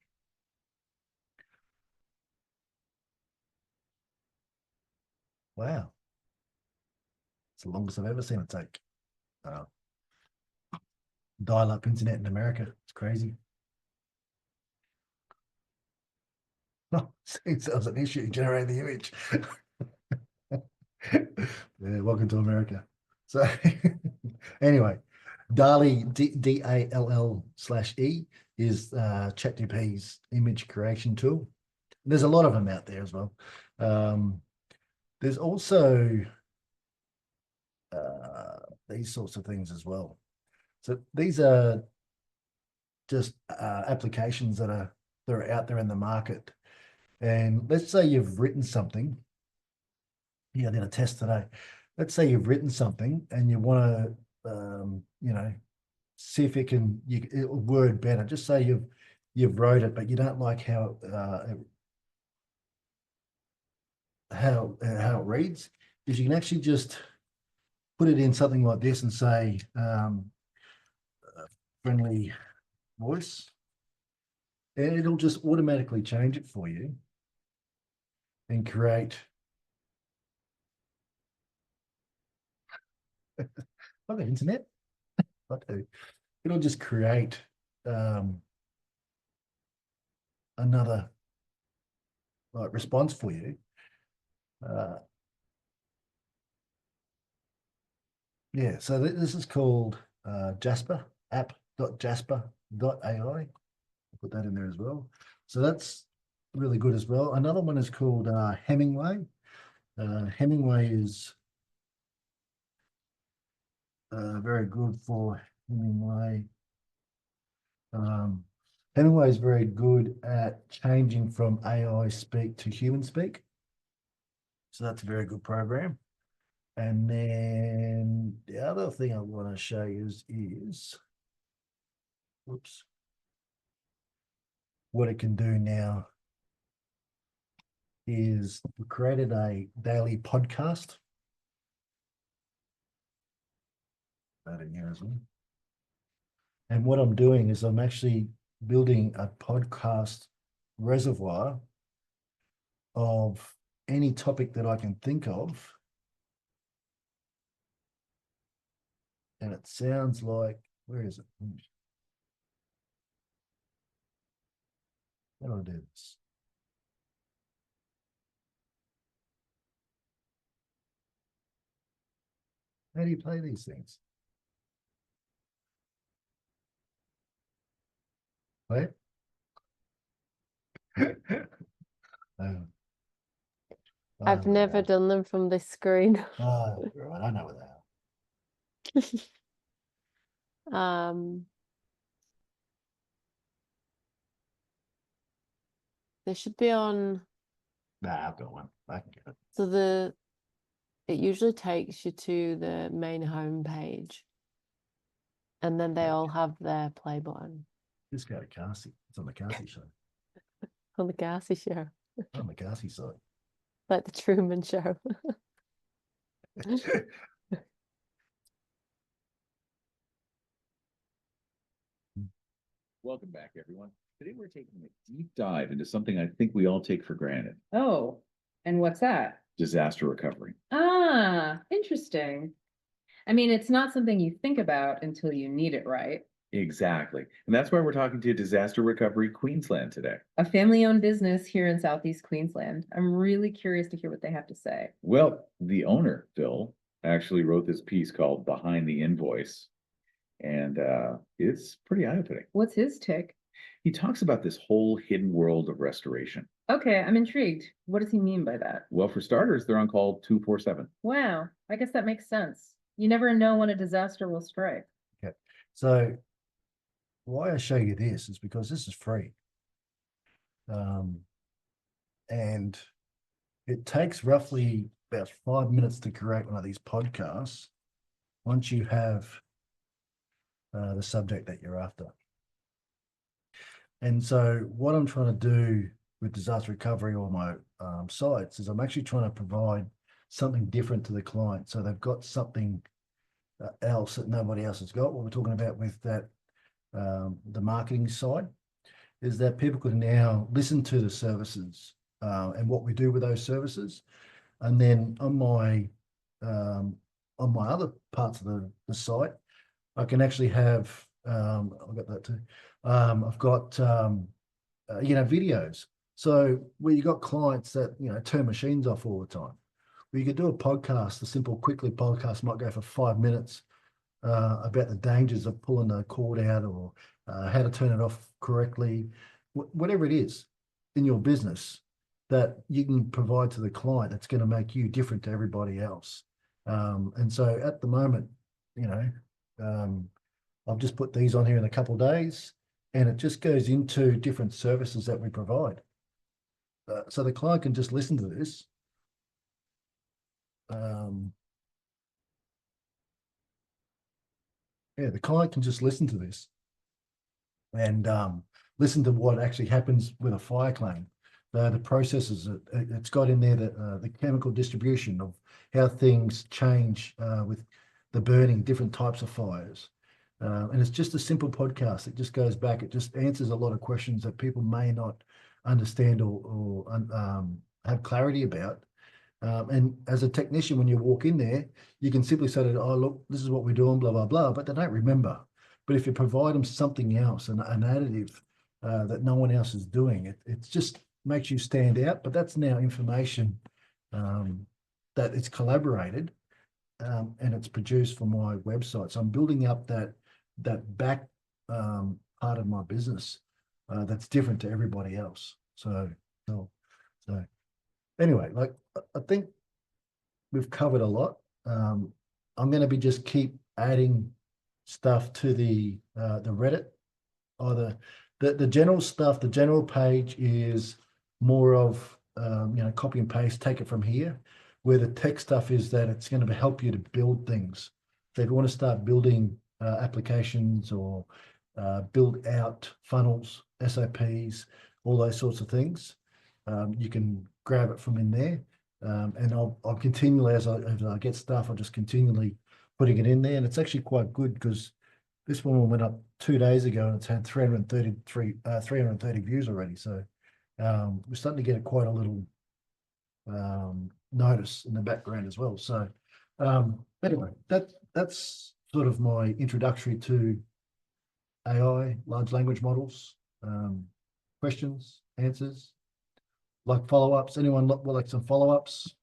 Speaker 1: Wow. It's the longest I've ever seen it take. Dial-up internet in America. It's crazy. Seems that was an issue generating the image. Yeah, welcome to America. So anyway, DALL-E, DALL/E is ChatGPT's image creation tool. There's a lot of them out there as well. There's also these sorts of things as well. So these are just applications that are out there in the market. And let's say you've written something. Yeah, I did a test today. Let's say you've written something and you want to, see if it can it'll word better. Just say you've wrote it, but you don't like how it reads. Is you can actually just put it in something like this and say friendly voice, and it'll just automatically change it for you and create. I've got internet. I do. It'll just create another response for you. Yeah, so this is called Jasper, app.jasper.ai. I'll put that in there as well. So that's really good as well. Another one is called Hemingway. Hemingway is very good for Hemingway. Hemingway is very good at changing from AI speak to human speak. So that's a very good program. And then the other thing I want to show you is whoops, what it can do now is we created a daily podcast. That in here as well. And what I'm doing is I'm actually building a podcast reservoir of any topic that I can think of. And it sounds like, where is it? How do I do this? How do you play these things? Play it? Oh.
Speaker 2: I've never done them from this screen.
Speaker 1: Oh, right, I know what they are.
Speaker 2: They should be on.
Speaker 1: Nah, I've got one. I can get it.
Speaker 2: So it usually takes you to the main home page, and then they all have their play button
Speaker 1: Just go to CARSI. It's on the CARSI show.
Speaker 2: on the CARSI show,
Speaker 1: On the CARSI side.
Speaker 2: like the Truman Show.
Speaker 5: Welcome back, everyone. Today we're taking a deep dive into something I think we all take for granted.
Speaker 6: Oh, and what's that?
Speaker 5: Disaster recovery.
Speaker 6: Ah, interesting. I mean, it's not something you think about until you need it, right?
Speaker 5: Exactly. And that's why we're talking to Disaster Recovery Queensland today.
Speaker 6: A family-owned business here in Southeast Queensland. I'm really curious to hear what they have to say.
Speaker 5: Well, the owner, Phill, actually wrote this piece called Behind the Invoice. And it's pretty eye-opening.
Speaker 6: What's his tick?
Speaker 5: He talks about this whole hidden world of restoration.
Speaker 6: Okay, I'm intrigued. What does he mean by that?
Speaker 5: Well, for starters, they're on call 24/7.
Speaker 6: Wow, I guess that makes sense. You never know when a disaster will strike.
Speaker 1: Okay. So why I show you this is because this is free. And it takes roughly about 5 minutes to create one of these podcasts once you have the subject that you're after. And so what I'm trying to do with disaster recovery or my sites is I'm actually trying to provide something different to the client. So they've got something else that nobody else has got. What we're talking about with that, the marketing side, is that people can now listen to the services and what we do with those services. And then on my other parts of the site, I can actually have, I've got that too. I've got, videos So where you got clients that, turn machines off all the time, well, you could do a podcast, a simple, quickly podcast might go for 5 minutes about the dangers of pulling the cord out or how to turn it off correctly, whatever it is in your business that you can provide to the client that's going to make you different to everybody else. And so at the moment, I've just put these on here in a couple of days, and it just goes into different services that we provide. So the client can just listen to this. The client can just listen to this and listen to what actually happens with a fire claim. The processes it's got in there, that the chemical distribution of how things change with the burning different types of fires. And it's just a simple podcast. It just goes back. It just answers a lot of questions that people may not understand or have clarity about. And as a technician, when you walk in there, you can simply say, oh, look, this is what we're doing, blah, blah, blah, but they don't remember. But if you provide them something else, an additive that no one else is doing, it just makes you stand out. But that's now information that it's collaborated and it's produced for my website. So I'm building up that back part of my business that's different to everybody else. So anyway, like I think we've covered a lot. I'm going to be just keep adding stuff to the Reddit. Or the general stuff. The general page is more of copy and paste, take it from here. Where the tech stuff is that it's going to help you to build things. So if you want to start building applications or build out funnels, SOPs, all those sorts of things, you can grab it from in there. And I'll continually, as I get stuff, I'll just continually putting it in there. And it's actually quite good because this one went up 2 days ago and it's had 330 views already. So we're starting to get quite a little notice in the background as well. So anyway, that's sort of my introductory to AI, large language models, questions, answers, like follow-ups. Anyone would like some follow-ups?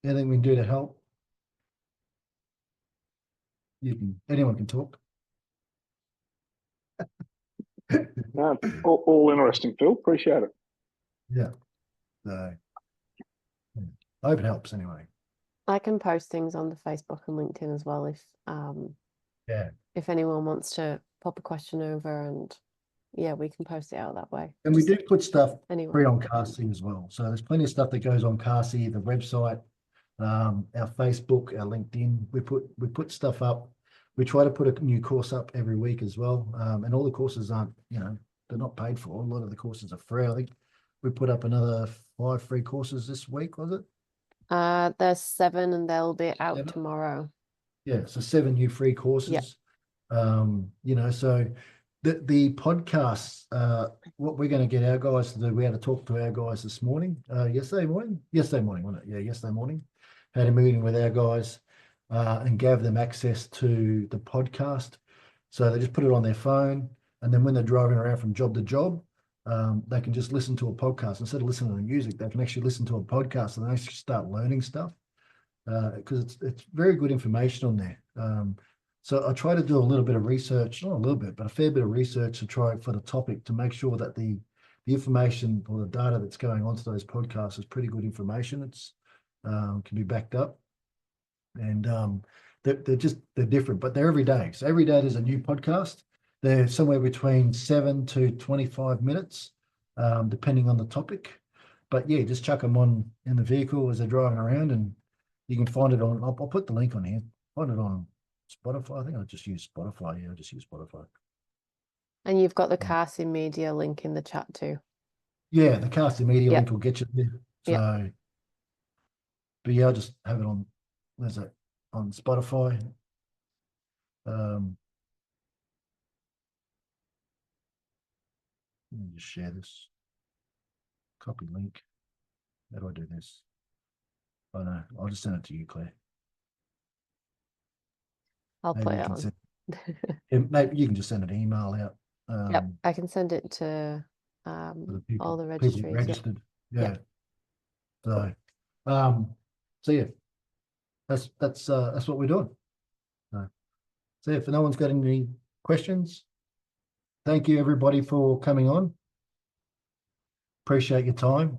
Speaker 1: Anything we can do to help? Anyone can talk.
Speaker 4: No, all interesting, Phil. Appreciate it.
Speaker 1: Yeah. So, I hope it helps anyway.
Speaker 2: I can post things on the Facebook and LinkedIn as well if anyone wants to pop a question over, and we can post it out that way.
Speaker 1: And we do put stuff
Speaker 2: anyway
Speaker 1: free on CARSI as well. So there's plenty of stuff that goes on CARSI, the website, our Facebook, our LinkedIn. We put stuff up. We try to put a new course up every week as well. And all the courses aren't, they're not paid for. A lot of the courses are free. I think we put up another 5 free courses this week, was it?
Speaker 2: There's 7 and they'll be out
Speaker 1: 7?
Speaker 2: tomorrow.
Speaker 1: Yeah, so 7 new free courses. So the podcasts, what we're going to get our guys to do, we had to talk to our guys this morning, yesterday morning, wasn't it? Yeah, yesterday morning. Had a meeting with our guys and gave them access to the podcast. So they just put it on their phone, and then when they're driving around from job to job, they can just listen to a podcast. Instead of listening to music, they can actually listen to a podcast and they actually start learning stuff because it's very good information on there. So I try to do a little bit of research, not a little bit, but a fair bit of research to try for the topic to make sure that the information or the data that's going onto those podcasts is pretty good information. It's can be backed up, and they're different, but they're every day. So every day there's a new podcast. They're somewhere between 7 to 25 minutes, depending on the topic. But yeah, just chuck them on in the vehicle as they're driving around, and you can find it on. I'll put the link on here. Find it on Spotify. I think I just use Spotify. Yeah, I just use Spotify.
Speaker 2: And you've got the CARSI Media link in the chat too.
Speaker 1: Yeah, the CARSI Media link will get you there. So, but yeah, I'll just have it on. Where's that? On Spotify. Let me just share this. Copy link. How do I do this? Oh no, I'll just send it to you, Claire.
Speaker 2: I'll
Speaker 1: Maybe
Speaker 2: put
Speaker 1: you
Speaker 2: it
Speaker 1: can
Speaker 2: on.
Speaker 1: maybe you can just send an email out.
Speaker 2: Yep, I can send it to
Speaker 1: for the people,
Speaker 2: all the
Speaker 1: people
Speaker 2: registries.
Speaker 1: registered.
Speaker 2: Yeah.
Speaker 1: So, so yeah, that's what we're doing. So if no one's got any questions, thank you everybody for coming on. Appreciate your time.